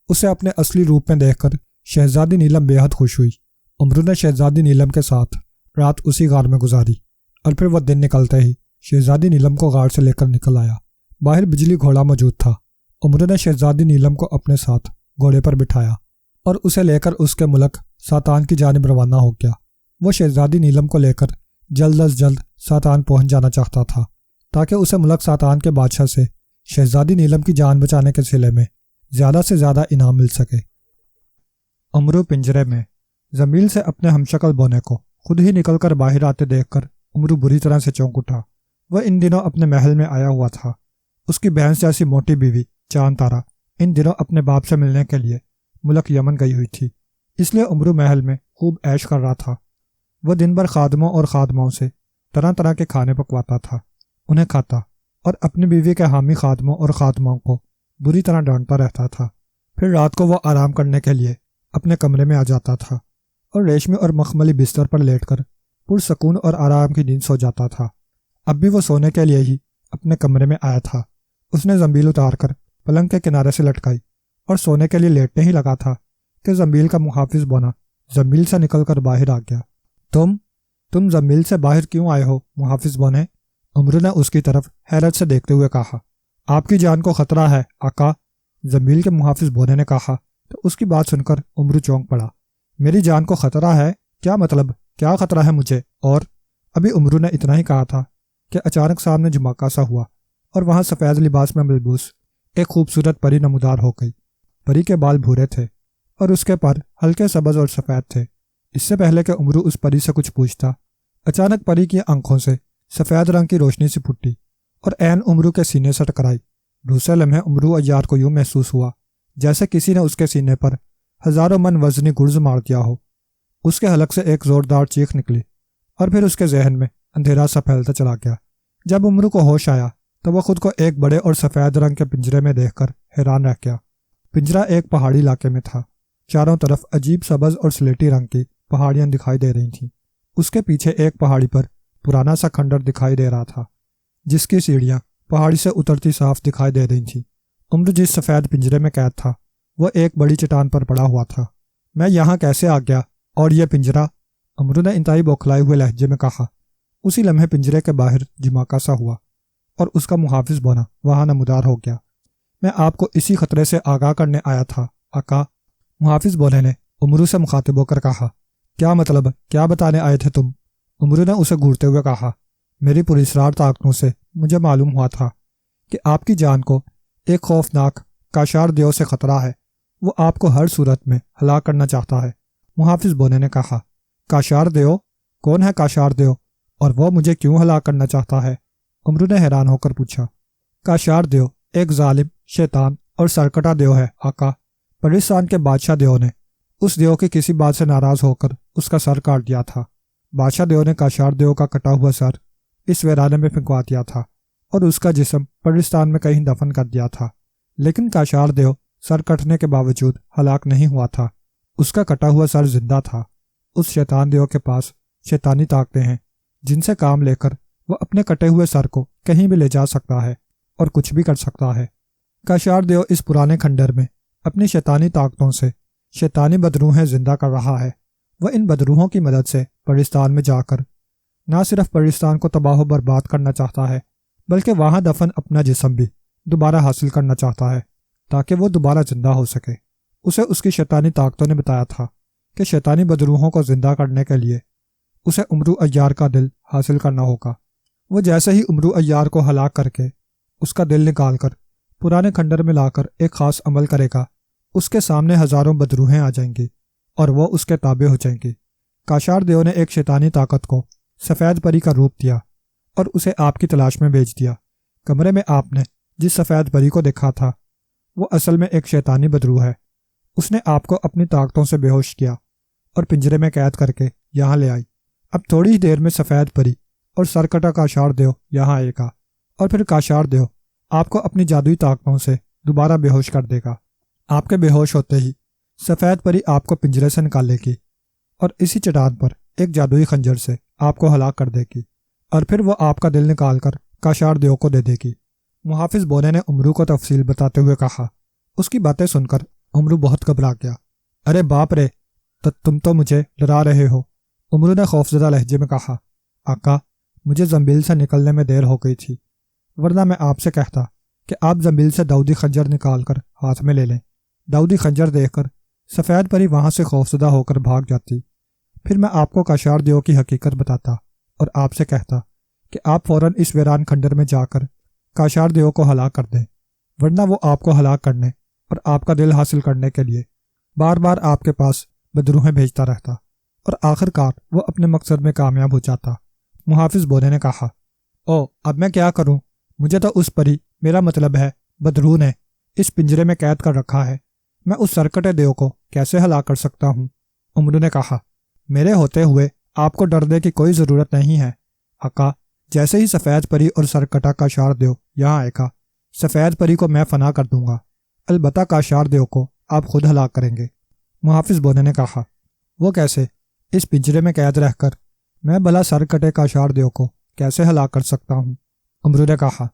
اسے اپنے اصلی روپ میں دیکھ کر شہزادی نیلم بے حد خوش ہوئی۔ امرو نے شہزادی نیلم کے ساتھ رات اسی غار میں گزاری، اور پھر وہ دن نکلتے ہی شہزادی نیلم کو غار سے لے کر نکل آیا۔ باہر بجلی گھوڑا موجود تھا۔ امرو نے شہزادی نیلم کو اپنے ساتھ گھوڑے پر بٹھایا اور اسے لے کر اس کے ملک ساتان کی جانب روانہ ہو گیا۔ وہ شہزادی نیلم کو لے کر جلد از جلد ساتان پہنچ جانا چاہتا تھا، تاکہ اسے ملک ساتان کے بادشاہ سے شہزادی نیلم کی جان بچانے کے صلے میں زیادہ سے زیادہ انعام مل سکے۔ امرو پنجرے میں زمین سے اپنے ہمشکل بونے کو خود ہی نکل کر باہر آتے دیکھ کر امرو بری طرح سے چونک اٹھا۔ وہ ان دنوں اپنے محل میں آیا ہوا تھا۔ اس کی بہن جیسی موٹی بیوی چاند تارا ان دنوں اپنے باپ سے ملنے کے لیے ملک یمن گئی ہوئی تھی، اس لیے امرو محل میں خوب عیش کر رہا تھا۔ وہ دن بھر خادموں اور خادماؤں سے طرح طرح کے کھانے پکواتا تھا، انہیں کھاتا اور اپنی بیوی کے حامی خادموں اور خادموں کو بری طرح ڈانٹتا رہتا تھا۔ پھر رات کو وہ آرام کرنے کے لیے اپنے کمرے میں آ جاتا تھا اور ریشمی اور مخملی بستر پر لیٹ کر پرسکون اور آرام کی نیند سو جاتا تھا۔ اب بھی وہ سونے کے لیے ہی اپنے کمرے میں آیا تھا۔ اس نے زنبیل اتار کر پلنگ کے کنارے سے لٹکائی اور سونے کے لیے لیٹنے ہی لگا تھا کہ زنبیل کا محافظ بونا زنبیل سے نکل کر باہر آ گیا۔ تم زنبیل سے باہر کیوں آئے ہو محافظ بونے؟ عمرو نے اس کی طرف حیرت سے دیکھتے ہوئے کہا۔ آپ کی جان کو خطرہ ہے آقا، زنبیل کے محافظ بونے نے کہا تو اس کی بات سن کر عمرو چونک پڑا۔ میری جان کو خطرہ ہے؟ کیا مطلب؟ کیا خطرہ ہے مجھے؟ اور ابھی عمرو نے اتنا ہی کہا تھا کہ اچانک سامنے جھماکا سا ہوا اور وہاں سفید لباس میں ملبوس ایک خوبصورت پری نمودار ہو گئی۔ پری کے بال بھورے تھے اور اس کے پر ہلکے سبز اور سفید تھے۔ اس سے پہلے کہ عمرو اس پری سے کچھ پوچھتا، اچانک پری کی آنکھوں سے سفید رنگ کی روشنی سی پھوٹی اور عین عمرو کے سینے سے ٹکرائی۔ دوسرے لمحے عمرو عیار کو یوں محسوس ہوا جیسے کسی نے اس کے سینے پر ہزاروں من وزنی گرز مار دیا ہو۔ اس کے حلق سے ایک زوردار چیخ نکلی اور پھر اس کے ذہن میں اندھیرا سا پھیلتا چلا گیا۔ جب عمرو کو ہوش آیا تو وہ خود کو ایک بڑے اور سفید رنگ کے پنجرے میں دیکھ کر حیران رہ گیا۔ پنجرہ ایک پہاڑی علاقے میں تھا۔ چاروں طرف عجیب سبز اور سلیٹی رنگ کی پہاڑیاں دکھائی دے رہی تھیں۔ اس کے پیچھے ایک پہاڑی پر پرانا سا کھنڈر دکھائی دے رہا تھا جس کی سیڑھیاں پہاڑی سے اترتی صاف دکھائی دے رہی تھیں۔ عمرو جس سفید پنجرے میں قید تھا وہ ایک بڑی چٹان پر پڑا ہوا تھا۔ میں یہاں کیسے آ گیا؟ اور یہ پنجرہ؟ عمرو نے انتہائی بوکھلائے ہوئے لہجے میں کہا۔ اسی لمحے پنجرے کے باہر جھماکا سا ہوا اور اس کا محافظ بونا وہاں نمودار ہو گیا۔ میں آپ کو اسی خطرے سے آگاہ کرنے آیا تھا آقا، محافظ بونے نے عمرو سے مخاطب ہو کر کہا۔ کیا مطلب؟ کیا بتانے آئے تھے تم؟ عمرو نے اسے گھورتے ہوئے کہا۔ میری پراسرار طاقتوں سے مجھے معلوم ہوا تھا کہ آپ کی جان کو ایک خوفناک کاشار دیو سے خطرہ ہے۔ وہ آپ کو ہر صورت میں ہلاک کرنا چاہتا ہے۔ محافظ بونے نے کہا۔ کاشار دیو؟ کون ہے کاشار دیو اور وہ مجھے کیوں ہلاک کرنا چاہتا ہے؟ عمرو نے حیران ہو کر پوچھا۔ کاشار دیو ایک ظالم، شیطان اور سرکٹا دیو ہے آقا۔ پرستان کے بادشاہ دیو نے اس دیو کی کسی بات سے ناراض ہو کر اس کا سر کاٹ دیا تھا۔ بادشاہ دیو نے کاشار دیو کا کٹا ہوا سر اس ویرانے میں پھینکوا دیا تھا اور اس کا جسم پرستان میں کہیں دفن کر دیا تھا۔ لیکن کاشار دیو سر کٹنے کے باوجود ہلاک نہیں ہوا تھا۔ اس کا کٹا ہوا سر زندہ تھا۔ اس شیطان دیو کے پاس شیطانی طاقتیں ہیں جن سے کام لے کر وہ اپنے کٹے ہوئے سر کو کہیں بھی لے جا سکتا ہے اور کچھ بھی کر سکتا ہے۔ کاشار دیو اس پرانے کھنڈر میں اپنی شیطانی طاقتوں سے شیطانی بدروحیں زندہ کر رہا ہے۔ وہ ان بدروحوں کی مدد سے پرستان میں جا کر نہ صرف پرستان کو تباہ و برباد کرنا چاہتا ہے بلکہ وہاں دفن اپنا جسم بھی دوبارہ حاصل کرنا چاہتا ہے تاکہ وہ دوبارہ زندہ ہو سکے۔ اسے اس کی شیطانی طاقتوں نے بتایا تھا کہ شیطانی بدروحوں کو زندہ کرنے کے لیے اسے عمرو عیار کا دل حاصل کرنا ہوگا۔ وہ جیسے ہی عمرو عیار کو ہلاک کر کے اس کا دل نکال کر پرانے کھنڈر میں لا کر ایک خاص عمل کرے گا، اس کے سامنے ہزاروں بدروحیں آ جائیں گی اور وہ اس کے تابع ہو جائیں گی۔ کاشار دیو نے ایک شیطانی طاقت کو سفید پری کا روپ دیا اور اسے آپ کی تلاش میں بھیج دیا۔ کمرے میں آپ نے جس سفید پری کو دیکھا تھا وہ اصل میں ایک شیطانی بدروح ہے۔ اس نے آپ کو اپنی طاقتوں سے بے ہوش کیا اور پنجرے میں قید کر کے یہاں لے آئی۔ اب تھوڑی ہی دیر میں سفید پری اور سرکٹا کاشار دیو یہاں آئے گا اور پھر کاشار دیو آپ کو اپنی جادوئی طاقتوں سے دوبارہ بے ہوش کر دے گا۔ آپ کے بے ہوش ہوتے ہی سفید پری آپ کو پنجرے سے نکالے گی اور اسی چٹان پر ایک جادوئی خنجر سے آپ کو ہلاک کر دے گی اور پھر وہ آپ کا دل نکال کر کاشار دیو کو دے دے گی۔ محافظ بونے نے عمرو کو تفصیل بتاتے ہوئے کہا۔ اس کی باتیں سن کر عمرو بہت گھبرا گیا۔ ارے باپ رے، تم تو مجھے ڈرا رہے ہو، عمرو نے خوفزدہ لہجے میں کہا۔ آقا، مجھے زنبیل سے نکلنے میں دیر ہو گئی تھی، ورنہ میں آپ سے کہتا کہ آپ زنبیل سے داؤدی خنجر نکال کر ہاتھ میں لے لیں۔ داؤدی خنجر دیکھ کر سفید پری وہاں سے خوفزدہ ہو کر بھاگ جاتی۔ پھر میں آپ کو کاشار دیو کی حقیقت بتاتا اور آپ سے کہتا کہ آپ فوراً اس ویران کھنڈر میں جا کر کاشار دیو کو ہلاک کر دیں، ورنہ وہ آپ کو ہلاک کرنے اور آپ کا دل حاصل کرنے کے لیے بار بار آپ کے پاس بدروحیں بھیجتا رہتا اور آخر کار وہ اپنے مقصد میں کامیاب ہو جاتا۔ محافظ بونے نے کہا۔ او، اب میں کیا کروں؟ مجھے تو اس پری، میرا مطلب ہے بدروح نے اس پنجرے میں قید کر رکھا ہے۔ میں اس سرکٹے دیو کو کیسے ہلاک کر سکتا ہوں؟ عمرو نے کہا۔ میرے ہوتے ہوئے آپ کو ڈرنے کی کوئی ضرورت نہیں ہے آقا، جیسے ہی سفید پری اور سرکٹا کاشار دیو یہاں آئے گا، سفید پری کو میں فنا کر دوں گا، البتہ کاشار دیو کو آپ خود ہلاک کریں گے۔ محافظ بونے نے کہا، وہ کیسے؟ اس پنجرے میں قید رہ کر میں بھلا سرکٹے کاشار دیو کو کیسے ہلاک کر سکتا ہوں؟ امرو نے کہا،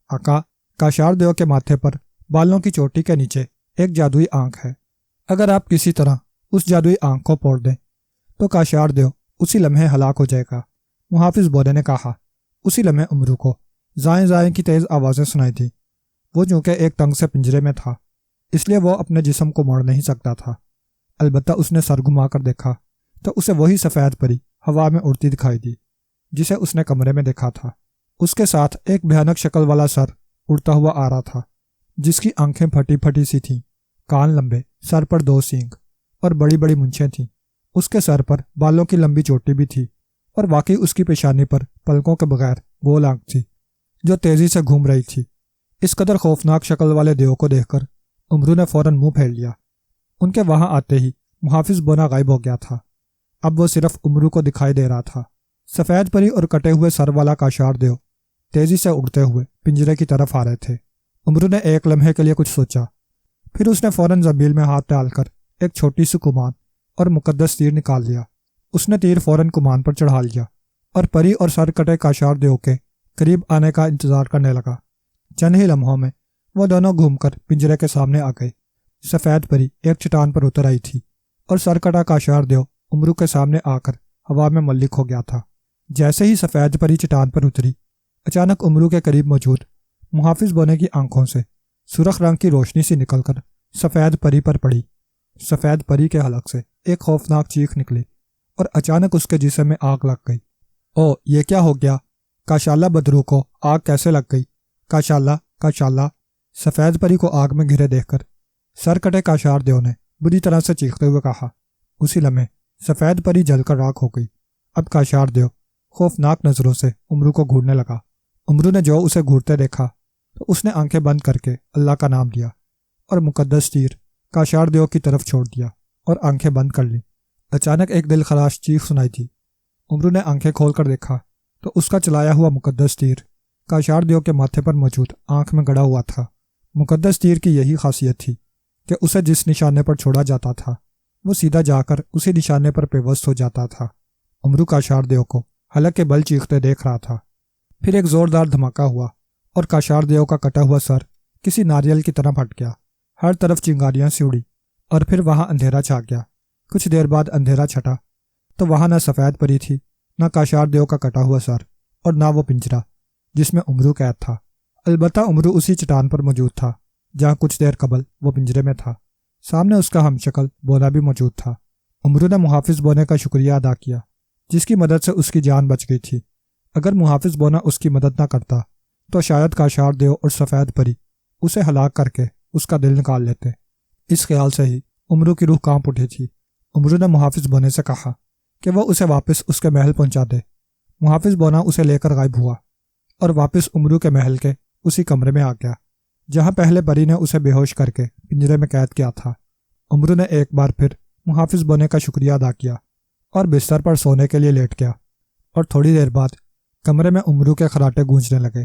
آقا، کاشار دیو کے ماتھے پر بالوں کی چوٹی کے نیچے ایک جادوئی آنکھ ہے، اگر آپ کسی طرح اس جادوئی آنکھ کو پھوڑ دیں تو کاشار دیو اسی لمحے ہلاک ہو جائے گا۔ محافظ بونے نے کہا۔ اسی لمحے امرو کو زائیں زائیں کی تیز آوازیں سنائی تھی۔ وہ چونکہ ایک تنگ سے پنجرے میں تھا، اس لیے وہ اپنے جسم کو موڑ نہیں سکتا تھا، البتہ اس نے سر گھما کر دیکھا تو اسے وہی سفید پری ہوا میں اڑتی دکھائی دی جسے اس نے کمرے میں دیکھا تھا۔ اس کے ساتھ ایک بھیانک شکل والا سر اڑتا ہوا آ رہا تھا، جس کی آنکھیں پھٹی پھٹی سی تھیں، کان لمبے، سر پر 2 سینگ اور بڑی بڑی مونچھیں تھیں۔ اس کے سر پر بالوں کی لمبی چوٹی بھی تھی، اور واقعی اس کی پیشانی پر پلکوں کے بغیر گول آنکھ تھی جو تیزی سے گھوم رہی تھی۔ اس قدر خوفناک شکل والے دیو کو دیکھ کر امرو نے فوراً منہ پھیر لیا۔ ان کے وہاں آتے ہی محافظ بونا غائب ہو گیا تھا، اب وہ صرف امرو کو دکھائی دے رہا تھا۔ سفید پری اور کٹے ہوئے سر والا کاشار دیو تیزی سے اڑتے ہوئے پنجرے کی طرف آ رہے تھے۔ امرو نے ایک لمحے کے لیے کچھ سوچا، پھر اس نے فوراً زنبیل میں ہاتھ ڈال کر ایک چھوٹی سی کمان اور مقدس تیر نکال لیا۔ اس نے تیر فوراً کمان پر چڑھا لیا اور پری اور سر کٹے کاشار دیو کے قریب آنے کا انتظار کرنے لگا۔ چند ہی لمحوں میں وہ دونوں گھوم کر پنجرے کے سامنے آ گئے۔ سفید پری ایک چٹان پر اتر آئی تھی اور سر کٹا کاشار دیو امرو کے سامنے آ کر ہوا میں ملک ہو گیا تھا۔ جیسے ہی سفید پری چٹان پر اتری، اچانک امرو کے قریب موجود محافظ بونے کی آنکھوں سے سرخ رنگ کی روشنی سی نکل کر سفید پری پر پڑی۔ سفید پری کے حلق سے ایک خوفناک چیخ نکلی اور اچانک اس کے جسم میں آگ لگ گئی۔ او، یہ کیا ہو گیا؟ کاشالہ بدرو کو آگ کیسے لگ گئی؟ کاشالہ، کاشالہ! سفید پری کو آگ میں گھرے دیکھ کر سر کٹے کاشار دیو نے بری طرح سے چیختے ہوئے کہا۔ اسی لمحے سفید پری جل کر راکھ ہو گئی۔ اب کاشار دیو خوفناک نظروں سے امرو کو گھورنے لگا۔ امرو نے جو اسے گھورتے دیکھا تو اس نے آنکھیں بند کر کے اللہ کا نام لیا اور مقدس تیر کاشار دیو کی طرف چھوڑ دیا اور آنکھیں بند کر لی۔ اچانک ایک دل خراش چیخ سنائی تھی۔ امرو نے آنکھیں کھول کر دیکھا تو اس کا چلایا ہوا مقدس تیر کاشار دیو کے ماتھے پر موجود آنکھ میں گڑا ہوا تھا۔ مقدس تیر کی یہی خاصیت تھی کہ اسے جس نشانے پر چھوڑا جاتا تھا وہ سیدھا جا کر اسی نشانے پر پیوست ہو جاتا تھا۔ امرو کاشار دیو کو حلق کے بل چیختے دیکھ رہا تھا۔ پھر ایک زوردار دھماکہ ہوا اور کاشار دیو کا کٹا ہوا سر کسی ناریل کی طرح پھٹ گیا۔ ہر طرف چنگاریاں سی اڑی اور پھر وہاں اندھیرا چھا گیا۔ کچھ دیر بعد اندھیرا چھٹا تو وہاں نہ سفید پری تھی، نہ کاشار دیو کا کٹا ہوا سر، اور نہ وہ پنجرا جس میں امرو قید تھا۔ البتہ امرو اسی چٹان پر موجود تھا جہاں کچھ دیر قبل وہ پنجرے میں تھا۔ سامنے اس کا ہم شکل بونا بھی موجود تھا۔ امرو نے محافظ بونے کا شکریہ ادا کیا جس کی مدد سے اس کی جان بچ گئی تھی۔ اگر محافظ بونا اس کی مدد نہ کرتا تو شاید کاشار دیو اور سفید پری اسے ہلاک کر کے اس کا دل نکال لیتے۔ اس خیال سے ہی امرو کی روح کانپ اٹھی تھی۔ امرو نے محافظ بونے سے کہا کہ وہ اسے واپس اس کے محل پہنچا دے۔ محافظ بونا اسے لے کر غائب ہوا اور واپس امرو کے محل کے اسی کمرے میں آ گیا جہاں پہلے پری نے اسے بے ہوش کر کے پنجرے میں قید کیا تھا۔ امرو نے ایک بار پھر محافظ بونے کا شکریہ ادا کیا اور بستر پر سونے کے لیے لیٹ گیا، اور تھوڑی دیر بعد کمرے میں امرو کے خراٹے گونجنے لگے۔